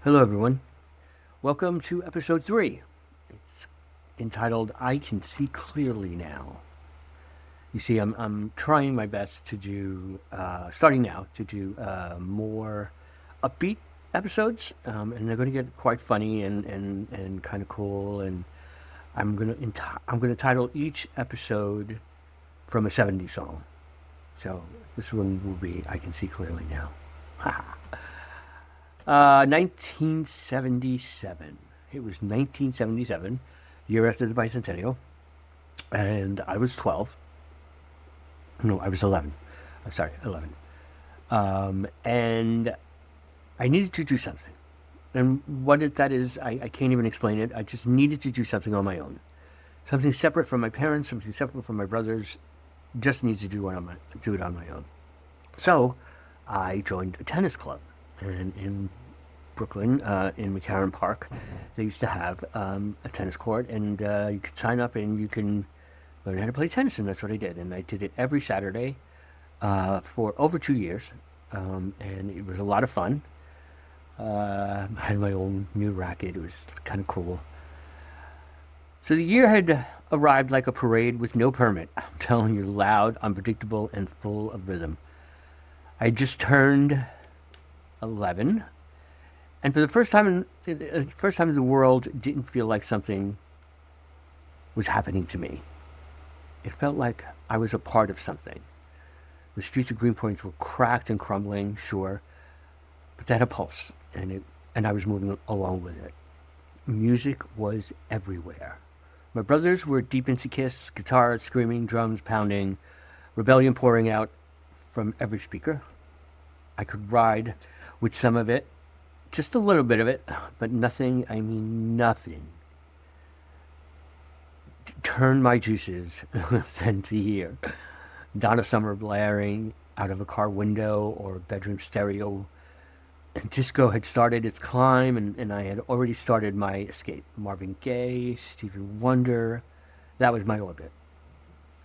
Hello, everyone. Welcome to episode 3. It's entitled I Can See Clearly Now. You see, I'm trying my best to do, starting now, to do more upbeat episodes, and they're going to get quite funny and kind of cool. And I'm gonna title each episode from a '70s song. So this one will be I Can See Clearly Now. 1977. It was 1977, year after the bicentennial, and I was 12. No, I was 11. I'm sorry, 11. And I needed to do something. And that is, I can't even explain it. I just needed to do something on my own. Something separate from my parents, something separate from my brothers. Just needs to do it on my own. So I joined a tennis club, and in Brooklyn, in McCarran Park, they used to have a tennis court, and you could sign up and you can learn how to play tennis, and that's what I did. And I did it every Saturday for over 2 years, and it was a lot of fun. I had my own new racket. It was kind of cool. So the year had arrived like a parade with no permit. I'm telling you, loud, unpredictable, and full of rhythm. I just turned 11, and for the first time in the world, didn't feel like something was happening to me. It felt like I was a part of something. The streets of Greenpoint were cracked and crumbling, sure, but they had a pulse, and I was moving along with it. Music was everywhere. My brothers were deep into Kiss, guitars screaming, drums pounding, rebellion pouring out from every speaker. I could ride with some of it, just a little bit of it, but nothing, I mean nothing, turned my juices than to hear Donna Summer blaring out of a car window or a bedroom stereo. And disco had started its climb, and I had already started my escape. Marvin Gaye, Stevie Wonder, that was my orbit.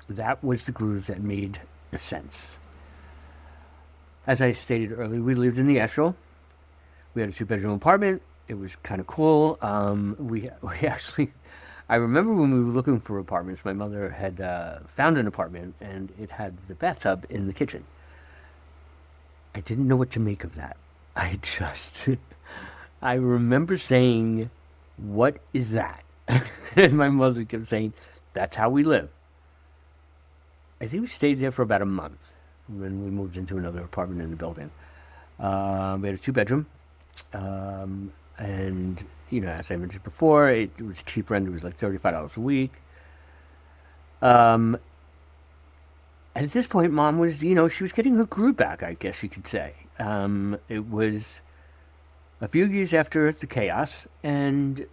That was the groove that made sense. As I stated earlier, we lived in the Asheville. We had a two-bedroom apartment. It was kind of cool. We actually, I remember when we were looking for apartments, my mother had found an apartment, and it had the bathtub in the kitchen. I didn't know what to make of that. I just, I remember saying, "What is that?" And my mother kept saying, "That's how we live." I think we stayed there for about a month when we moved into another apartment in the building. We had a two-bedroom, and as I mentioned before, it was cheap rent. It was like $35 a week. Um, and at this point, Mom was, she was getting her groove back, I guess you could say. It was a few years after the chaos, and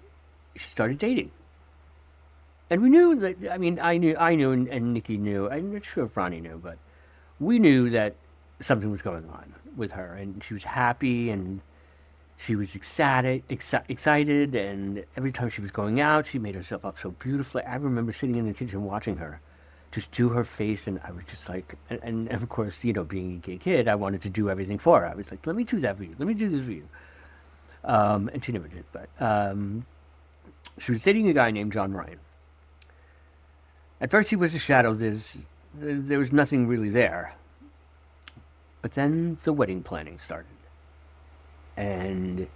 she started dating. And we knew that, I mean, I knew, and Nikki knew. I'm not sure if Ronnie knew, but we knew that something was going on with her, and she was happy, and she was excited, and every time she was going out, she made herself up so beautifully. I remember sitting in the kitchen watching her just do her face, and I was just like, and of course, being a gay kid, I wanted to do everything for her. I was like, let me do that for you. Let me do this for you. And she never did, but she was dating a guy named John Ryan. At first, he was a shadow. There was nothing really there. But then the wedding planning started. And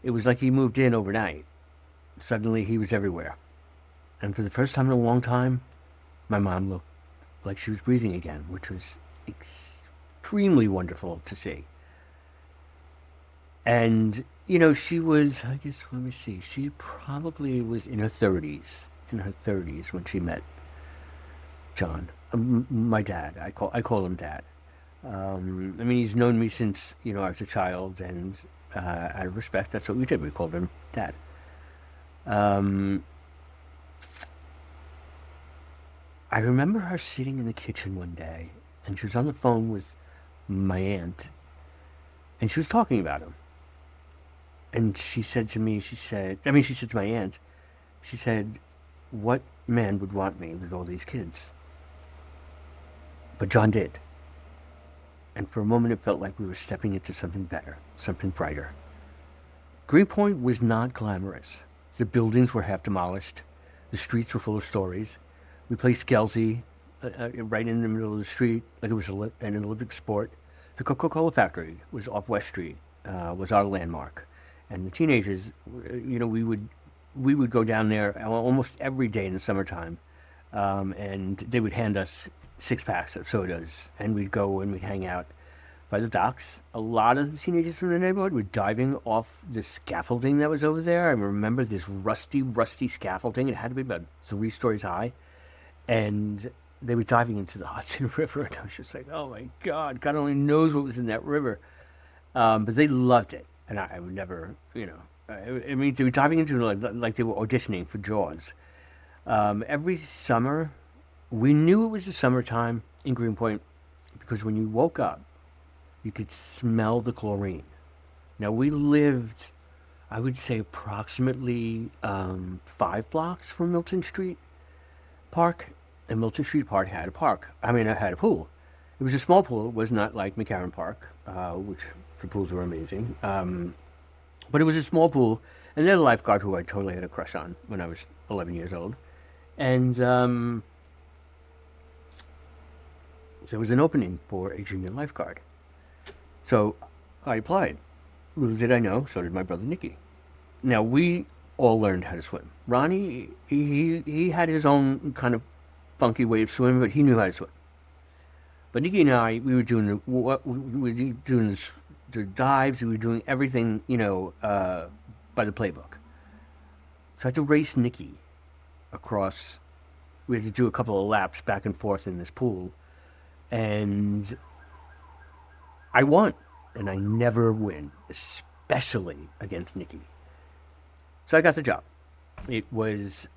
it was like he moved in overnight. Suddenly, he was everywhere. And for the first time in a long time, my mom looked like she was breathing again, which was extremely wonderful to see. And, she was, I guess, let me see, she probably was in her 30s when she met John, my dad. I call him Dad. I mean, he's known me since I was a child, and out of respect, that's what we did. We called him Dad. Um, I remember her sitting in the kitchen one day, and she was on the phone with my aunt, and she was talking about him. And she said to me, she said to my aunt, she said, "What man would want me with all these kids?" But John did. And for a moment, it felt like we were stepping into something better, something brighter. Greenpoint was not glamorous. The buildings were half demolished. The streets were full of stories. We played Skelsey right in the middle of the street, like it was an Olympic sport. The Coca-Cola factory was off West Street, was our landmark. And the teenagers, we would go down there almost every day in the summertime, and they would hand us 6 packs of sodas, and we'd go and we'd hang out by the docks. A lot of the teenagers from the neighborhood were diving off the scaffolding that was over there. I remember this rusty, rusty scaffolding. It had to be about 3 stories high. And they were diving into the Hudson River. And I was just like, oh my God, God only knows what was in that river. But they loved it. And I would never, I mean, they were diving into it like they were auditioning for Jaws. Every summer, we knew it was the summertime in Greenpoint because when you woke up, you could smell the chlorine. Now, we lived, I would say, approximately 5 blocks from Milton Street Park. And Milton Street Park had a park. I mean, it had a pool. It was a small pool. It was not like McCarran Park, which the pools were amazing. But it was a small pool. And then a lifeguard who I totally had a crush on when I was 11 years old. And there was an opening for a junior lifeguard. So I applied. Little did I know, so did my brother Nicky. Now, we all learned how to swim. Ronnie, he had his own kind of funky way of swimming, but he knew how to swim. But Nicky and I, we were doing the dives, we were doing everything, by the playbook. So I had to race Nicky across. We had to do a couple of laps back and forth in this pool, and I won, and I never win, especially against Nicky. So I got the job. It was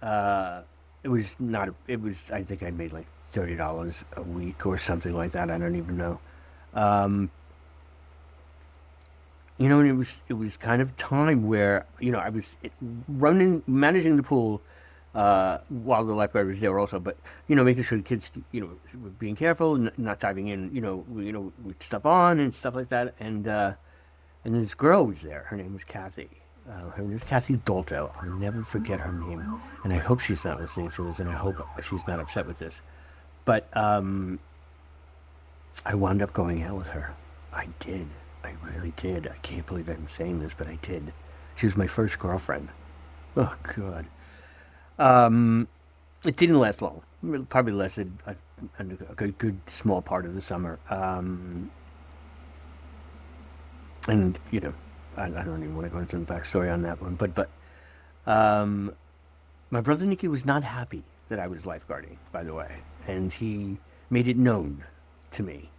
not. It was. I think I made like $30 a week or something like that. I don't even know. And it was kind of time where I was managing the pool while the lifeguard was there also, but making sure the kids were being careful and not diving in with stuff on and stuff like that. And this girl was there. Her name was Kathy. Her name was Kathy Dolto. I'll never forget her name, and I hope she's not listening to this, and I hope she's not upset with this. But I wound up going out with her. I did. I really did. I can't believe I'm saying this, but I did. She was my first girlfriend. Oh, God. It didn't last long. It probably lasted a good small part of the summer. And I don't even want to go into the backstory on that one. But my brother Nicky was not happy that I was lifeguarding, by the way, and he made it known to me.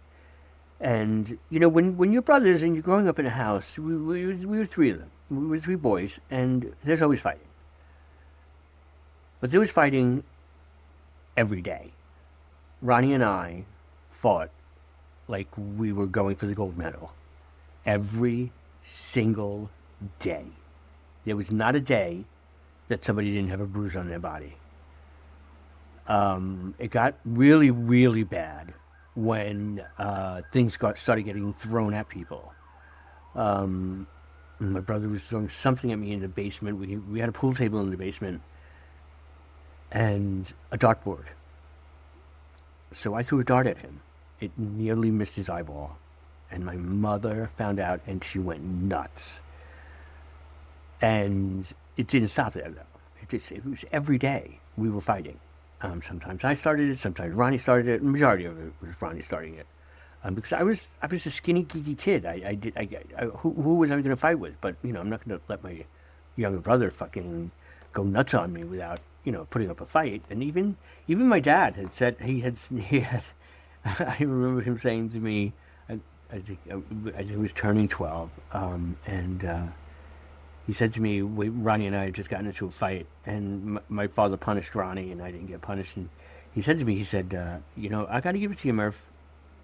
And when you're brothers and you're growing up in a house, we were 3 of them. We were 3 boys, and there's always fighting. But there was fighting every day. Ronnie and I fought like we were going for the gold medal. Every single day. There was not a day that somebody didn't have a bruise on their body. It got really, really bad when things started getting thrown at people. My brother was throwing something at me in the basement. We had a pool table in the basement and a dartboard. So I threw a dart at him. It nearly missed his eyeball. And my mother found out, and she went nuts. And it didn't stop there, though. It was every day we were fighting. Sometimes I started it, sometimes Ronnie started it. The majority of it was Ronnie starting it. Because I was a skinny, geeky kid. Who was I going to fight with? But I'm not going to let my younger brother fucking go nuts on me without putting up a fight. And even my dad had said he had. I remember him saying to me, I think he was turning 12, and he said to me, Ronnie and I had just gotten into a fight, and my father punished Ronnie, and I didn't get punished. And he said to me, I got to give it to you, Murph.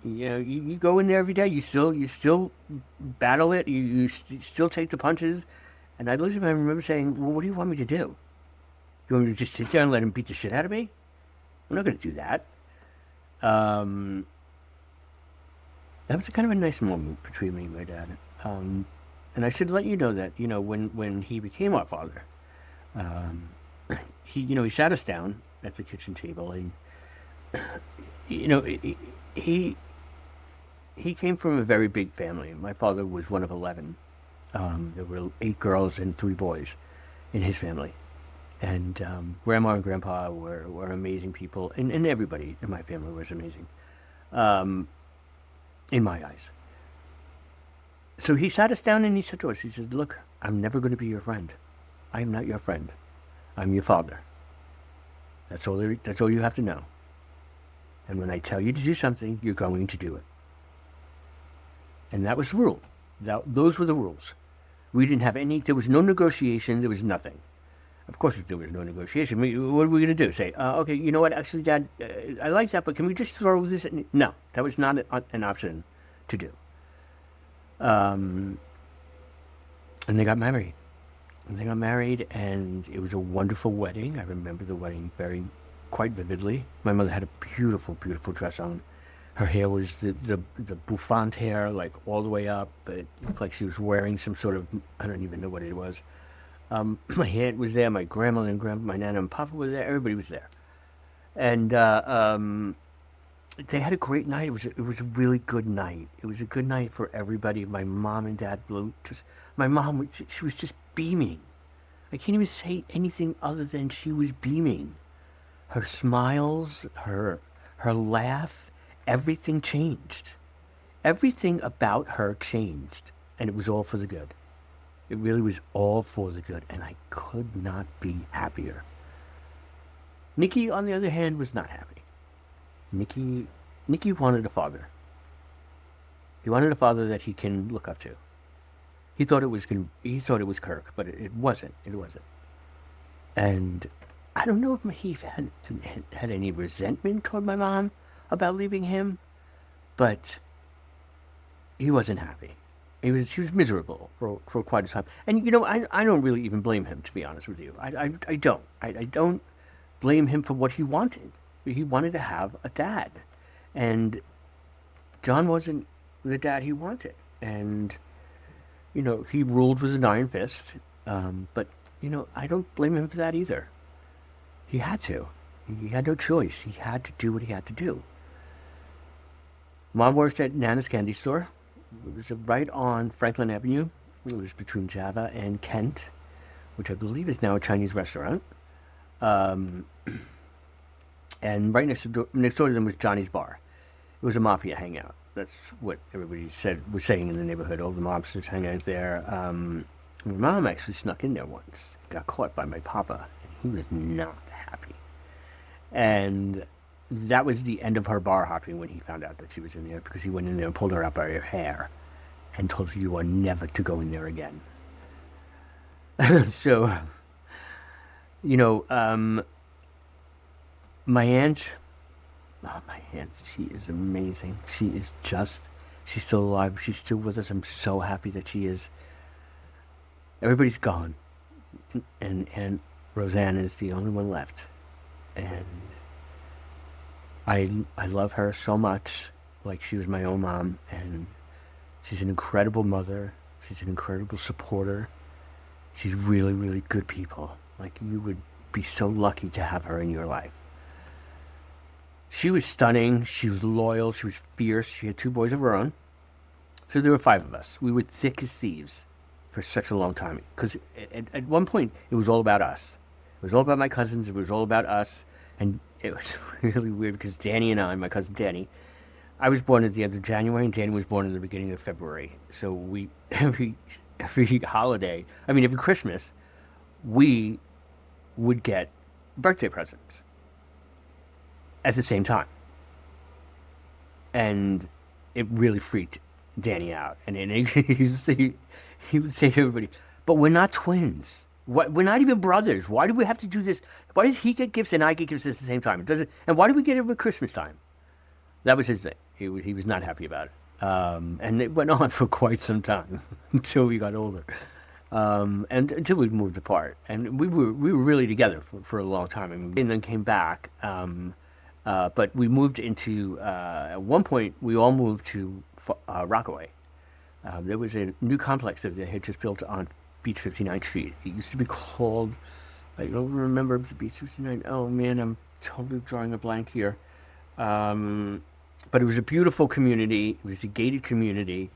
You go in there every day. You still battle it. You still take the punches. And I looked at him. I remember saying, "Well, what do you want me to do? You want me to just sit there and let him beat the shit out of me? I'm not going to do that." That was kind of a nice moment between me and my dad. And I should let you know that, when he became our father, um, he sat us down at the kitchen table, and, you know, he, he came from a very big family. My father was one of 11. There were 8 girls and 3 boys in his family. And grandma and grandpa were amazing people, and everybody in my family was amazing, um, in my eyes. So he sat us down and he said to us, he said, "Look, I'm never going to be your friend. I am not your friend. I'm your father. That's all you have to know. And when I tell you to do something, you're going to do it." And that was the rule. Those were the rules. We didn't have any. There was no negotiation. There was nothing. Of course, there was no negotiation. What are we going to do? Say, okay, you know what? Actually, Dad, I like that, but can we just throw this in? No, that was not an option to do. Um, and they got married. And it was a wonderful wedding. I remember the wedding quite vividly. My mother had a beautiful, beautiful dress on. Her hair was the bouffant hair, like all the way up. It looked like she was wearing some sort of, I don't even know what it was. My aunt was there, my grandmother and my nana and papa were there. Everybody was there, and they had a great night. It was a really good night. It was a good night for everybody. My mom and dad blew just. My mom, she was just beaming. I can't even say anything other than she was beaming. Her smiles, her laugh, everything changed. Everything about her changed, and it was all for the good. It really was all for the good, and I could not be happier. Nikki, on the other hand, was not happy. Nikki wanted a father. He wanted a father that he can look up to. He thought it was Kirk, but it wasn't. It wasn't. And I don't know if he had any resentment toward my mom about leaving him, but he wasn't happy. She was miserable for quite a time. And, I don't really even blame him, to be honest with you. I don't. I don't blame him for what he wanted. He wanted to have a dad. And John wasn't the dad he wanted. And, he ruled with an iron fist. But, I don't blame him for that either. He had to. He had no choice. He had to do what he had to do. Mom worked at Nana's Candy Store. It was right on Franklin Avenue. It was between Java and Kent, which I believe is now a Chinese restaurant. Um, and right next door to them was Johnny's Bar. It was a mafia hangout. That's what everybody was saying in the neighborhood. All the mobsters hang out there. My mom actually snuck in there once. Got caught by my papa, and he was not happy. And that was the end of her bar hopping when he found out that she was in there, because he went in there and pulled her up by her hair and told her, "You are never to go in there again." So, you know, um, my aunt, my aunt, she is amazing. She's still alive. She's still with us. I'm so happy that she is. Everybody's gone, and Roseanne is the only one left, and I love her so much, like she was my own mom, and she's an incredible mother. She's an incredible supporter. She's really, really good people. Like, you would be so lucky to have her in your life. She was stunning. She was loyal. She was fierce. She had 2 boys of her own. So there were 5 of us. We were thick as thieves for such a long time. Because at one point, it was all about us. It was all about my cousins. It was all about us. And it was really weird because Danny and I, my cousin Danny, I was born at the end of January and Danny was born in the beginning of February. So we, every holiday, every Christmas, we would get birthday presents at the same time. And it really freaked Danny out. And then he would say to everybody, "But we're not twins. We're not even brothers. Why do we have to do this? Why does he get gifts and I get gifts at the same time? And why do we get it at Christmas time?" That was his thing. He was not happy about it. And it went on for quite some time until we got older. And until we moved apart. And we were really together for a long time. And then came back. But we moved into, at one point, we all moved to Rockaway. There was a new complex that they had just built on Beach 59th Street. It used to be called, I don't remember Beach 59. Oh man, I'm totally drawing a blank here. Um, but it was a beautiful community. It was a gated community.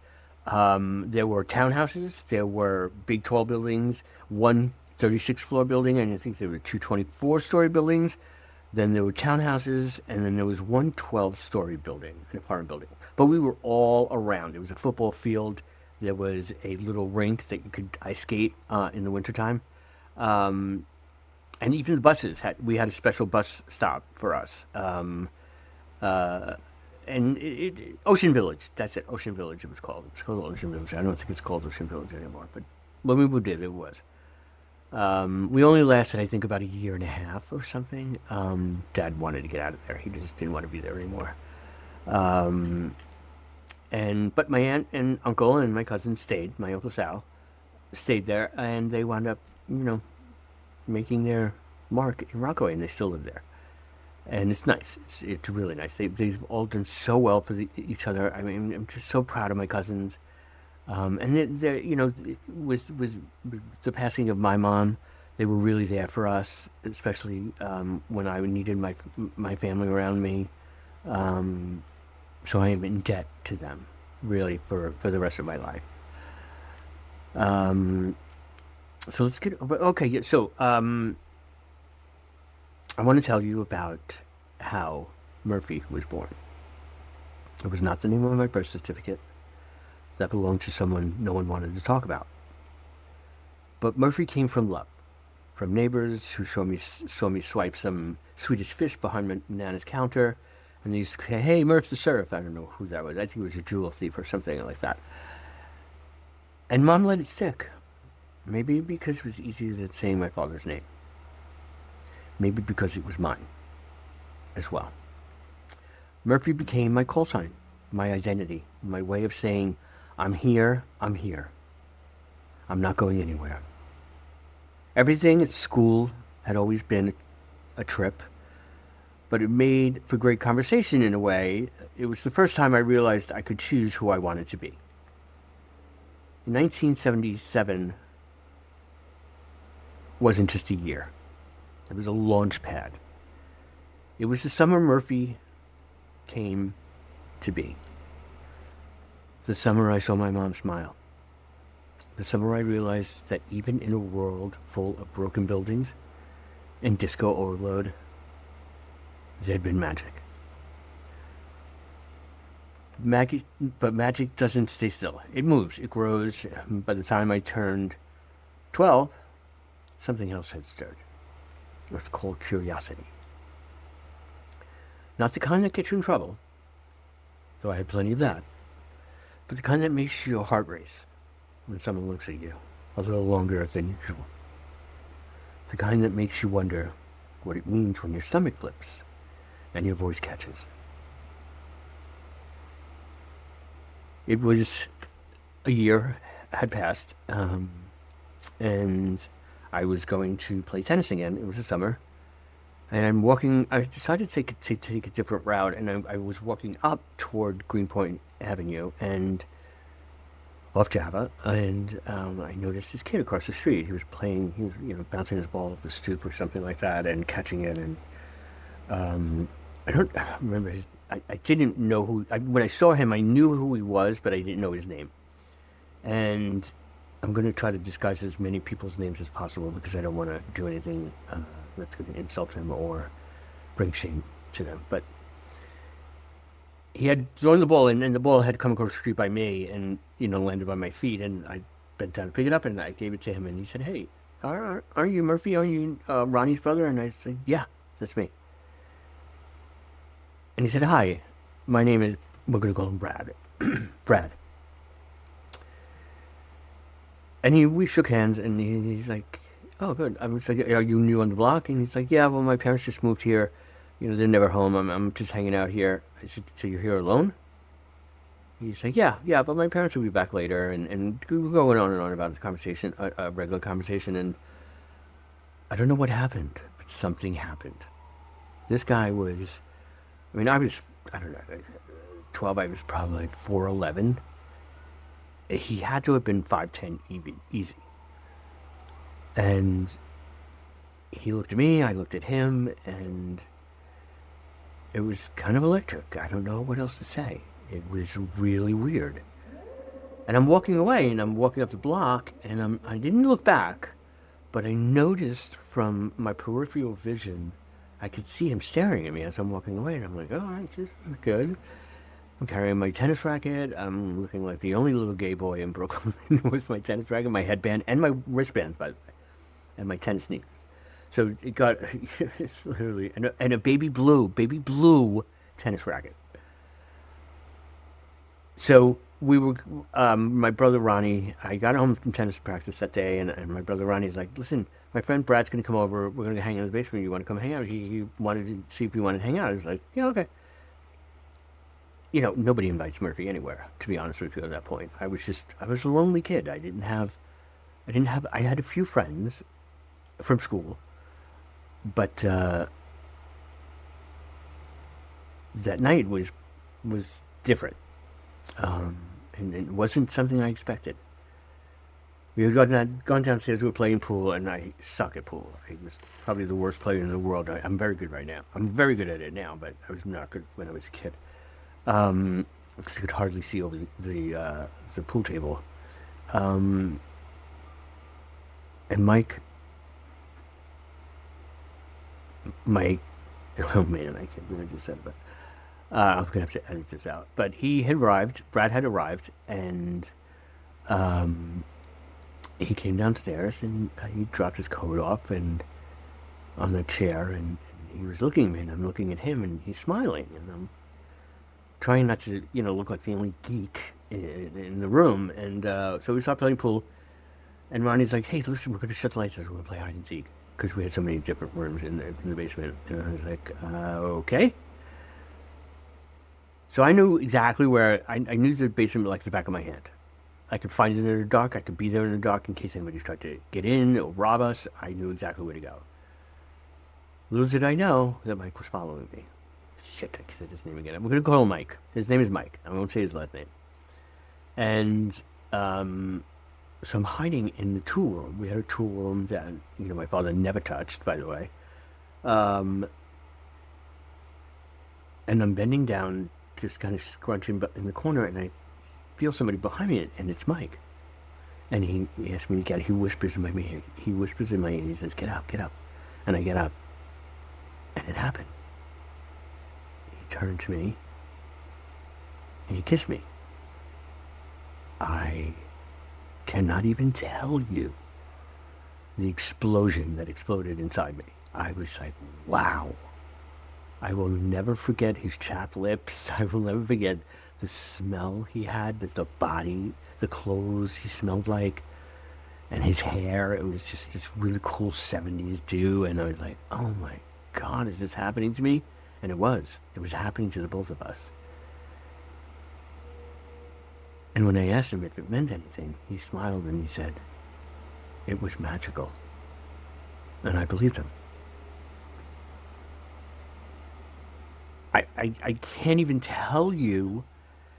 There were townhouses. There were big, tall buildings. One 36-floor building, and I think there were two 24-story buildings. Then there were townhouses, and then there was one 12-story building, an apartment building. But we were all around. There was a football field. There was a little rink that you could ice skate in the wintertime. Um, and even the buses we had a special bus stop for us. Uh, and Ocean Village, that's it, Ocean Village it was called. It was called Ocean Village. I don't think it's called Ocean Village anymore, but when we moved it was. We only lasted, I think, about a year and a half or something. Dad wanted to get out of there. He just didn't want to be there anymore. Um, but my aunt and uncle and my cousin stayed. My uncle Sal stayed there, and they wound up, making their mark in Rockaway, and they still live there. And it's nice. It's really nice. They've all done so well for each other. I mean, I'm just so proud of my cousins. And with the passing of my mom, they were really there for us, especially when I needed my family around me. Um, so I am in debt to them, really, for the rest of my life. Um, so let's get over. Okay, yeah, so I want to tell you about how Murphy was born. It was not the name of my birth certificate. That belonged to someone no one wanted to talk about. But Murphy came from love, from neighbors who saw me swipe some Swedish fish behind my Nana's counter, and they used to say, "Hey, Murph the Surf." I don't know who that was. I think it was a jewel thief or something like that. And Mom let it stick. Maybe because it was easier than saying my father's name. Maybe because it was mine as well. Murphy became my call sign, my identity, my way of saying, I'm here, I'm here. I'm not going anywhere. Everything at school had always been a trip, but it made for great conversation in a way. It was the first time I realized I could choose who I wanted to be. In 1977 wasn't just a year. It was a launch pad. It was the summer Murphy came to be. The summer I saw my mom smile. The summer I realized that even in a world full of broken buildings and disco overload, there had been magic. But magic doesn't stay still. It moves, it grows. By the time I turned 12, something else had stirred. It was called curiosity. Not the kind that gets you in trouble, though I had plenty of that, but the kind that makes your heart race when someone looks at you a little longer than usual. The kind that makes you wonder what it means when your stomach flips and your voice catches. It was a year had passed, and I was going to play tennis again. It was the summer. And I'm walking, I decided to take a different route, and I was walking up toward Greenpoint Avenue and off Java, and I noticed this kid across the street. He was playing, he was, bouncing his ball off the stoop or something like that and catching it. And I don't remember I didn't know when I saw him, I knew who he was, but I didn't know his name. And I'm going to try to disguise as many people's names as possible because I don't want to do anything that's going to insult him or bring shame to them. But he had thrown the ball in, and the ball had come across the street by me and, landed by my feet. And I bent down to pick it up, and I gave it to him. And he said, "Hey, are you Murphy? Are you Ronnie's brother?" And I said, "Yeah, that's me." And he said, "Hi, my name is," we're going to call him Brad. Brad. And we shook hands, and he's like, "Oh, good." I was like, "Are you new on the block?" And he's like, "Yeah, well, my parents just moved here. They're never home. I'm just hanging out here." I said, "So you're here alone?" He's like, "Yeah, but my parents will be back later." And we were going on and on about the conversation, a regular conversation. And I don't know what happened, but something happened. This guy was, I don't know, 12, I was probably like 4'11". He had to have been 5'10" easy. And he looked at me, I looked at him, and it was kind of electric. I don't know what else to say. It was really weird. And I'm walking away, and I'm walking up the block, and I didn't look back, but I noticed from my peripheral vision, I could see him staring at me as I'm walking away, and I'm like, all right, this is good. I'm carrying my tennis racket. I'm looking like the only little gay boy in Brooklyn with my tennis racket, my headband, and my wristbands, by the way, and my tennis sneakers. So it got, it's literally, and a baby blue tennis racket. So we were, my brother Ronnie, I got home from tennis practice that day, and my brother Ronnie's like, listen, my friend Brad's going to come over. We're going to hang out in the basement. You want to come hang out? He wanted to see if we wanted to hang out. I was like, yeah, okay. Nobody invites Murphy anywhere, to be honest with you at that point. I was a lonely kid. I had a few friends from school, but that night was different. And it wasn't something I expected. We had gone downstairs, we were playing pool, and I suck at pool. I was probably the worst player in the world. I'm very good right now. I'm very good at it now, but I was not good when I was a kid. Because I could hardly see over the pool table. And Mike, oh man, I can't believe I just said it, but I'm gonna have to edit this out. But he had arrived. Brad had arrived, and he came downstairs and he dropped his coat off and on the chair, and he was looking at me, and I'm looking at him, and he's smiling, and I'm trying not to, look like the only geek in the room. And so we started playing pool, and Ronnie's like, "Hey, listen, we're going to shut the lights out. We're going to play hide and seek because we had so many different rooms in the basement." And I was like, "Okay." So I knew exactly where I knew the basement like the back of my hand. I could find it in the dark. I could be there in the dark in case anybody tried to get in or rob us. I knew exactly where to go. Little did I know that Mike was following me. Shit, I said his name again. I'm going to call him Mike. His name is Mike. I won't say his last name. And so I'm hiding in the tool room. We had a tool room that, my father never touched, by the way. Um, and I'm bending down, just kind of scrunching in the corner, and I feel somebody behind me, and it's Mike. And he asks me to get. He whispers in my ear. He whispers in my ear. He says, "Get up, get up." And I get up, and it happened. He turned to me, and he kissed me. I cannot even tell you the explosion that exploded inside me. I was like, wow. I will never forget his chapped lips. I will never forget the smell he had, the body, the clothes he smelled like, and his hair. It was just this really cool 70s do. And I was like, oh my God, is this happening to me? And it was. It was happening to the both of us. And when I asked him if it meant anything, he smiled and he said, it was magical. And I believed him. I can't even tell you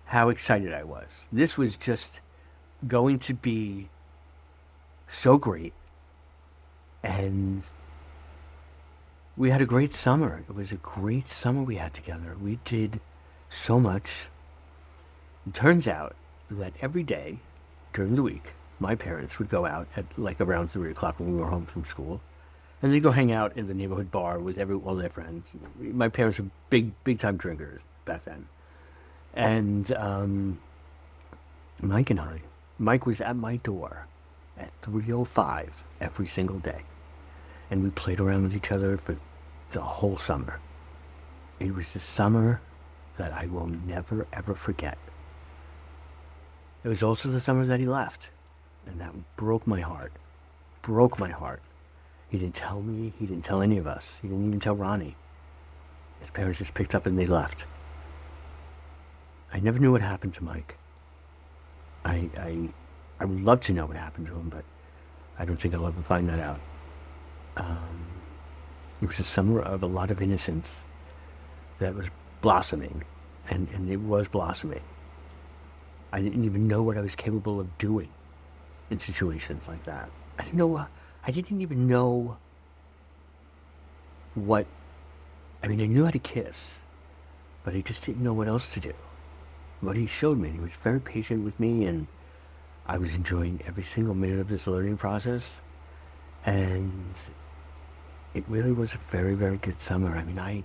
how excited I was. This was just going to be so great. And we had a great summer. It was a great summer we had together. We did so much. It turns out that every day during the week, my parents would go out at like around 3 o'clock when we were home from school. And they'd go hang out in the neighborhood bar with all their friends. My parents were big time drinkers back then. And Mike was at my door at 3:05 every single day. And we played around with each other for the whole summer. It was the summer that I will never, ever forget. It was also the summer that he left. And that broke my heart. Broke my heart. He didn't tell me. He didn't tell any of us. He didn't even tell Ronnie. His parents just picked up and they left. I never knew what happened to Mike. I would love to know what happened to him, but I don't think I'll ever find that out. It was a summer of a lot of innocence that was blossoming, and it was blossoming. I didn't even know what I was capable of doing in situations like that. I didn't know. I didn't even know what. I mean, I knew how to kiss, but I just didn't know what else to do. But he showed me. He was very patient with me, and I was enjoying every single minute of this learning process. And it really was a very, very good summer. I mean, I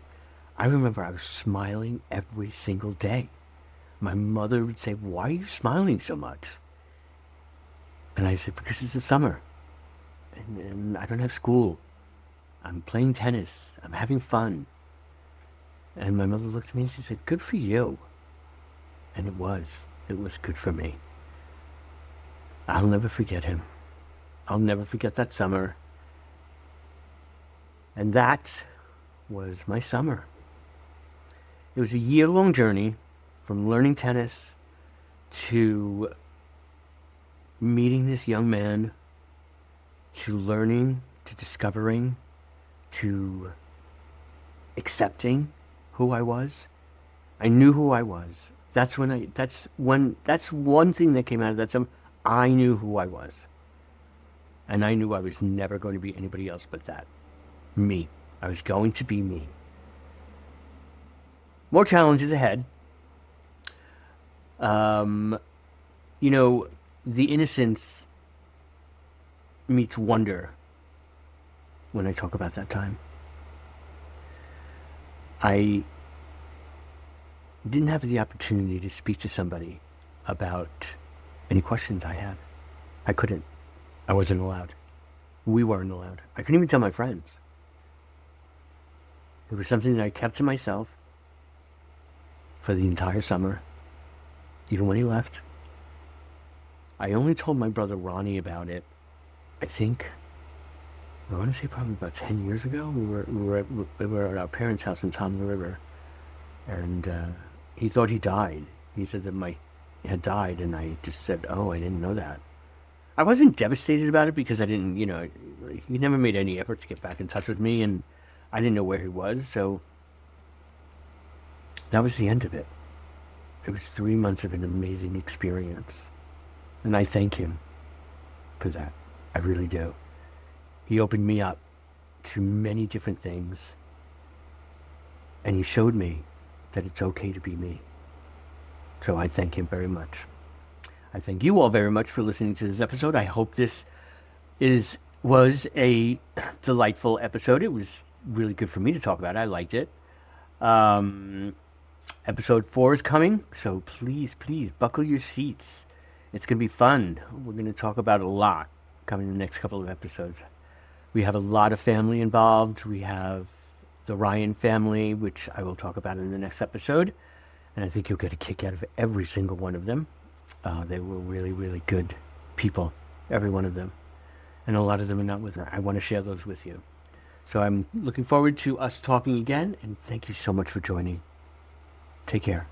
remember I was smiling every single day. My mother would say, "Why are you smiling so much?" And I said, "Because it's the summer, and I don't have school. I'm playing tennis. I'm having fun." And my mother looked at me and she said, "Good for you." And it was. It was good for me. I'll never forget him. I'll never forget that summer. And that was my summer. It was a year-long journey from learning tennis to meeting this young man, to learning, to discovering, to accepting who I was. I knew who I was. That's one thing that came out of that summer. I knew who I was. And I knew I was never going to be anybody else but that. Me. I was going to be me. More challenges ahead. You know, the innocence meets wonder when I talk about that time. I didn't have the opportunity to speak to somebody about any questions I had. I couldn't. I wasn't allowed. We weren't allowed. I couldn't even tell my friends. It was something that I kept to myself for the entire summer, even when he left. I only told my brother Ronnie about it, I think, I want to say probably about 10 years ago. We were at our parents' house in Tom River, and he thought he died. He said that he had died, and I just said, "Oh, I didn't know that." I wasn't devastated about it because I didn't, he never made any effort to get back in touch with me, and I didn't know where he was, so that was the end of it. It was 3 months of an amazing experience, and I thank him for that. I really do. He opened me up to many different things, and he showed me that it's okay to be me. So I thank him very much. I thank you all very much for listening to this episode. I hope this was a delightful episode. It was really good for me to talk about. I liked it. Episode 4 is coming, so please buckle your seats. It's going to be fun. We're going to talk about a lot coming in the next couple of episodes. We have a lot of family involved. We have the Ryan family, which I will talk about in the next episode. And I think you'll get a kick out of every single one of them. They were really, really good people, every one of them. And a lot of them are not with her. I want to share those with you. So I'm looking forward to us talking again, and thank you so much for joining. Take care.